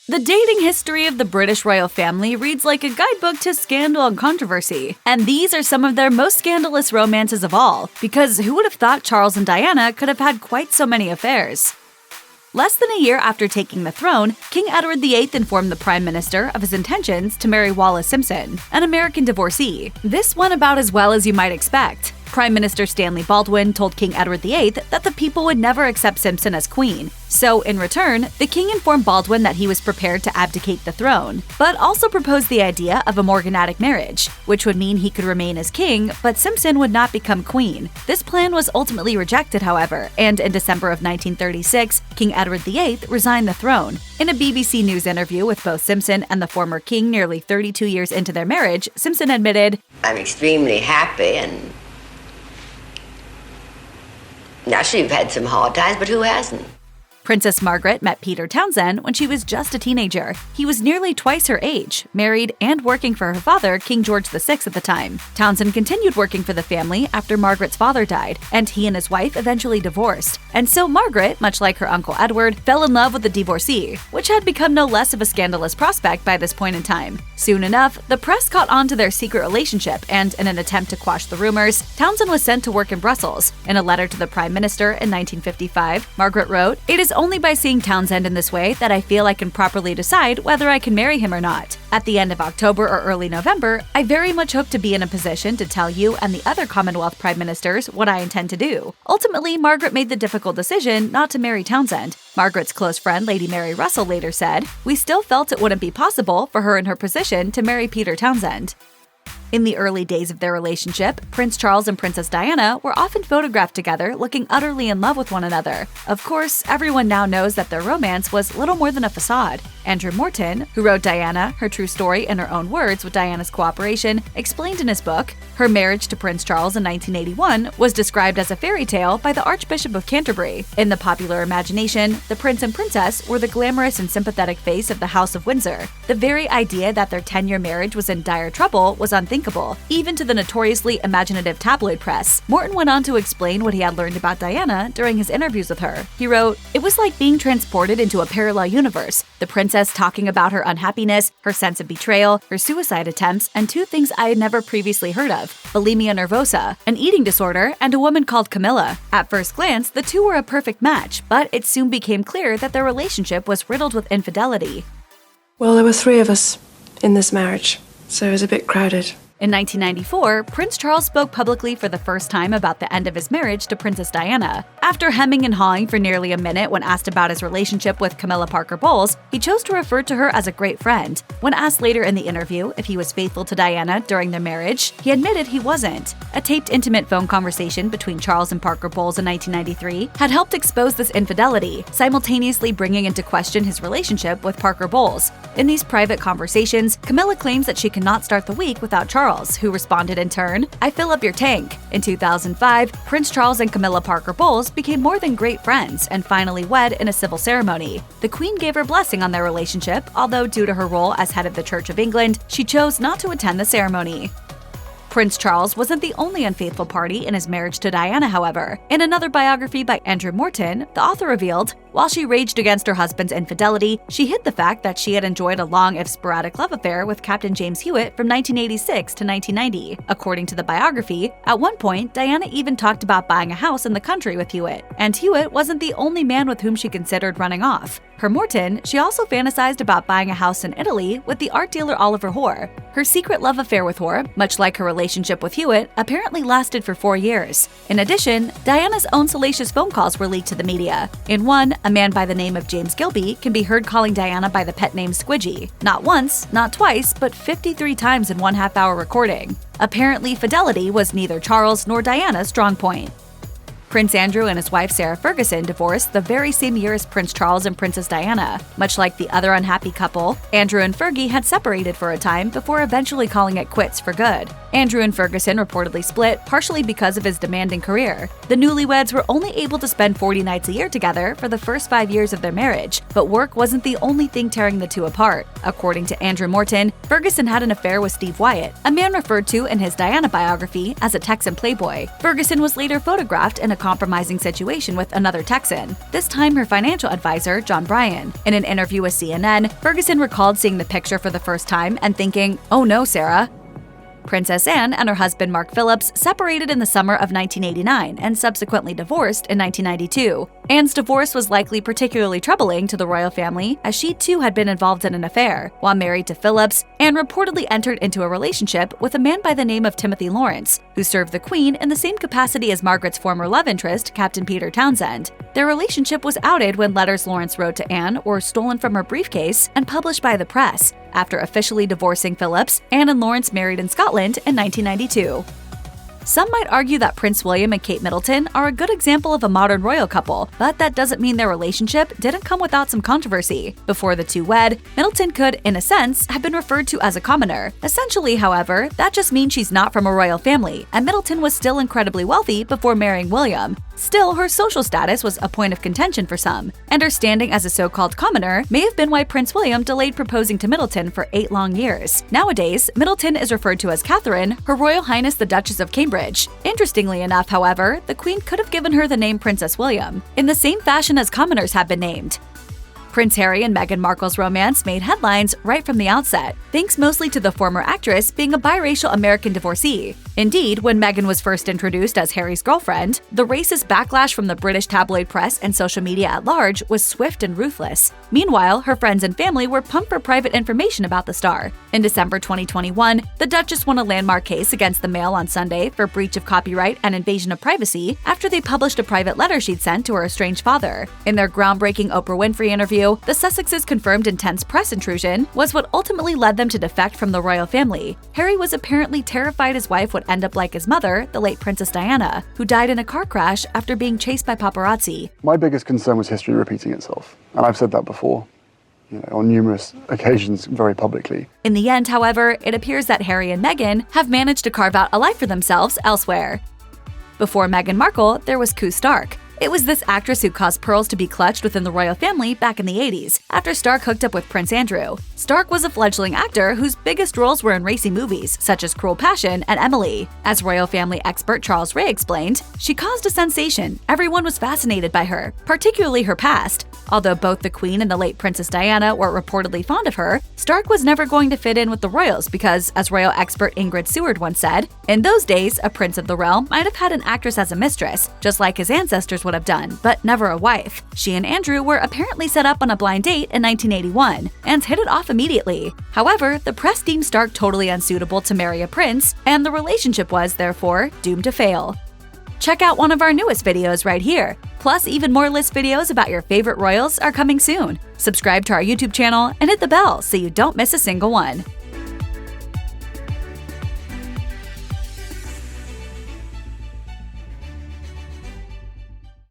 The dating history of the British royal family reads like a guidebook to scandal and controversy, and these are some of their most scandalous romances of all, because who would have thought Charles and Diana could have had quite so many affairs? Less than a year after taking the throne, King Edward VIII informed the Prime Minister of his intentions to marry Wallis Simpson, an American divorcee. This went about as well as you might expect. Prime Minister Stanley Baldwin told King Edward VIII that the people would never accept Simpson as queen, so in return, the king informed Baldwin that he was prepared to abdicate the throne, but also proposed the idea of a morganatic marriage, which would mean he could remain as king, but Simpson would not become queen. This plan was ultimately rejected, however, and in December of 1936, King Edward VIII resigned the throne. In a BBC News interview with both Simpson and the former king nearly 32 years into their marriage, Simpson admitted, "I'm extremely happy and naturally, we've had some hard times, but who hasn't?" Princess Margaret met Peter Townsend when she was just a teenager. He was nearly twice her age, married and working for her father, King George VI at the time. Townsend continued working for the family after Margaret's father died, and he and his wife eventually divorced. And so Margaret, much like her uncle Edward, fell in love with the divorcee, which had become no less of a scandalous prospect by this point in time. Soon enough, the press caught on to their secret relationship, and in an attempt to quash the rumors, Townsend was sent to work in Brussels. In a letter to the Prime Minister in 1955, Margaret wrote, "It is only by seeing Townsend in this way that I feel I can properly decide whether I can marry him or not. At the end of October or early November, I very much hope to be in a position to tell you and the other Commonwealth Prime Ministers what I intend to do." Ultimately, Margaret made the difficult decision not to marry Townsend. Margaret's close friend, Lady Mary Russell, later said, "We still felt it wouldn't be possible for her in her position to marry Peter Townsend." In the early days of their relationship, Prince Charles and Princess Diana were often photographed together looking utterly in love with one another. Of course, everyone now knows that their romance was little more than a facade. Andrew Morton, who wrote Diana, Her True Story in Her Own Words with Diana's cooperation, explained in his book, her marriage to Prince Charles in 1981 was described as a fairy tale by the Archbishop of Canterbury. In the popular imagination, the prince and princess were the glamorous and sympathetic face of the House of Windsor. The very idea that their 10-year marriage was in dire trouble was unthinkable, even to the notoriously imaginative tabloid press. Morton went on to explain what he had learned about Diana during his interviews with her. He wrote, "It was like being transported into a parallel universe. The princess talking about her unhappiness, her sense of betrayal, her suicide attempts, and two things I had never previously heard of: bulimia nervosa, an eating disorder, and a woman called Camilla." At first glance, the two were a perfect match, but it soon became clear that their relationship was riddled with infidelity. Well, there were 3 of us in this marriage, so it was a bit crowded. In 1994, Prince Charles spoke publicly for the first time about the end of his marriage to Princess Diana. After hemming and hawing for nearly a minute when asked about his relationship with Camilla Parker Bowles, he chose to refer to her as a great friend. When asked later in the interview if he was faithful to Diana during their marriage, he admitted he wasn't. A taped intimate phone conversation between Charles and Parker Bowles in 1993 had helped expose this infidelity, simultaneously bringing into question his relationship with Parker Bowles. In these private conversations, Camilla claims that she cannot start the week without Charles, who responded in turn, "I fill up your tank." In 2005, Prince Charles and Camilla Parker Bowles became more than great friends and finally wed in a civil ceremony. The Queen gave her blessing on their relationship, although due to her role as head of the Church of England, she chose not to attend the ceremony. Prince Charles wasn't the only unfaithful party in his marriage to Diana, however. In another biography by Andrew Morton, the author revealed, while she raged against her husband's infidelity, she hid the fact that she had enjoyed a long, if sporadic, love affair with Captain James Hewitt from 1986 to 1990. According to the biography, at one point, Diana even talked about buying a house in the country with Hewitt. And Hewitt wasn't the only man with whom she considered running off. Per Morton, she also fantasized about buying a house in Italy with the art dealer Oliver Hoare. Her secret love affair with Hoare, much like her relationship with Hewitt, apparently lasted for 4 years. In addition, Diana's own salacious phone calls were leaked to the media. In one, a man by the name of James Gilby can be heard calling Diana by the pet name Squidgy. Not once, not twice, but 53 times in one half-hour recording. Apparently, fidelity was neither Charles nor Diana's strong point. Prince Andrew and his wife Sarah Ferguson divorced the very same year as Prince Charles and Princess Diana. Much like the other unhappy couple, Andrew and Fergie had separated for a time before eventually calling it quits for good. Andrew and Ferguson reportedly split, partially because of his demanding career. The newlyweds were only able to spend 40 nights a year together for the first 5 years of their marriage, but work wasn't the only thing tearing the two apart. According to Andrew Morton, Ferguson had an affair with Steve Wyatt, a man referred to in his Diana biography as a Texan playboy. Ferguson was later photographed in a compromising situation with another Texan, this time her financial advisor, John Bryan. In an interview with CNN, Ferguson recalled seeing the picture for the first time and thinking, "Oh no, Sarah." Princess Anne and her husband Mark Phillips separated in the summer of 1989 and subsequently divorced in 1992. Anne's divorce was likely particularly troubling to the royal family, as she too had been involved in an affair. While married to Phillips, Anne reportedly entered into a relationship with a man by the name of Timothy Laurence, who served the Queen in the same capacity as Margaret's former love interest, Captain Peter Townsend. Their relationship was outed when letters Laurence wrote to Anne were stolen from her briefcase and published by the press. After officially divorcing Phillips, Anne and Laurence married in Scotland in 1992. Some might argue that Prince William and Kate Middleton are a good example of a modern royal couple, but that doesn't mean their relationship didn't come without some controversy. Before the two wed, Middleton could, in a sense, have been referred to as a commoner. Essentially, however, that just means she's not from a royal family, and Middleton was still incredibly wealthy before marrying William. Still, her social status was a point of contention for some, and her standing as a so-called commoner may have been why Prince William delayed proposing to Middleton for 8 long years. Nowadays, Middleton is referred to as Catherine, Her Royal Highness the Duchess of Cambridge. Interestingly enough, however, the Queen could have given her the name Princess William, in the same fashion as commoners have been named. Prince Harry and Meghan Markle's romance made headlines right from the outset, thanks mostly to the former actress being a biracial American divorcee. Indeed, when Meghan was first introduced as Harry's girlfriend, the racist backlash from the British tabloid press and social media at large was swift and ruthless. Meanwhile, her friends and family were pumped for private information about the star. In December 2021, the Duchess won a landmark case against the Mail on Sunday for breach of copyright and invasion of privacy after they published a private letter she'd sent to her estranged father. In their groundbreaking Oprah Winfrey interview, the Sussexes confirmed intense press intrusion was what ultimately led them to defect from the royal family. Harry was apparently terrified his wife would end up like his mother, the late Princess Diana, who died in a car crash after being chased by paparazzi. My biggest concern was history repeating itself, and I've said that before, on numerous occasions very publicly. In the end, however, it appears that Harry and Meghan have managed to carve out a life for themselves elsewhere. Before Meghan Markle, there was Koo Stark. It was this actress who caused pearls to be clutched within the royal family back in the 80s, after Stark hooked up with Prince Andrew. Stark was a fledgling actor whose biggest roles were in racy movies, such as Cruel Passion and Emily. As royal family expert Charles Ray explained, she caused a sensation. Everyone was fascinated by her, particularly her past. Although both the Queen and the late Princess Diana were reportedly fond of her, Stark was never going to fit in with the royals because, as royal expert Ingrid Seward once said, in those days, a prince of the realm might have had an actress as a mistress, just like his ancestors would have done, but never a wife. She and Andrew were apparently set up on a blind date in 1981 and hit it off immediately. However, the press deemed Stark totally unsuitable to marry a prince, and the relationship was, therefore, doomed to fail. Check out one of our newest videos right here. Plus, even more list videos about your favorite royals are coming soon. Subscribe to our YouTube channel and hit the bell so you don't miss a single one.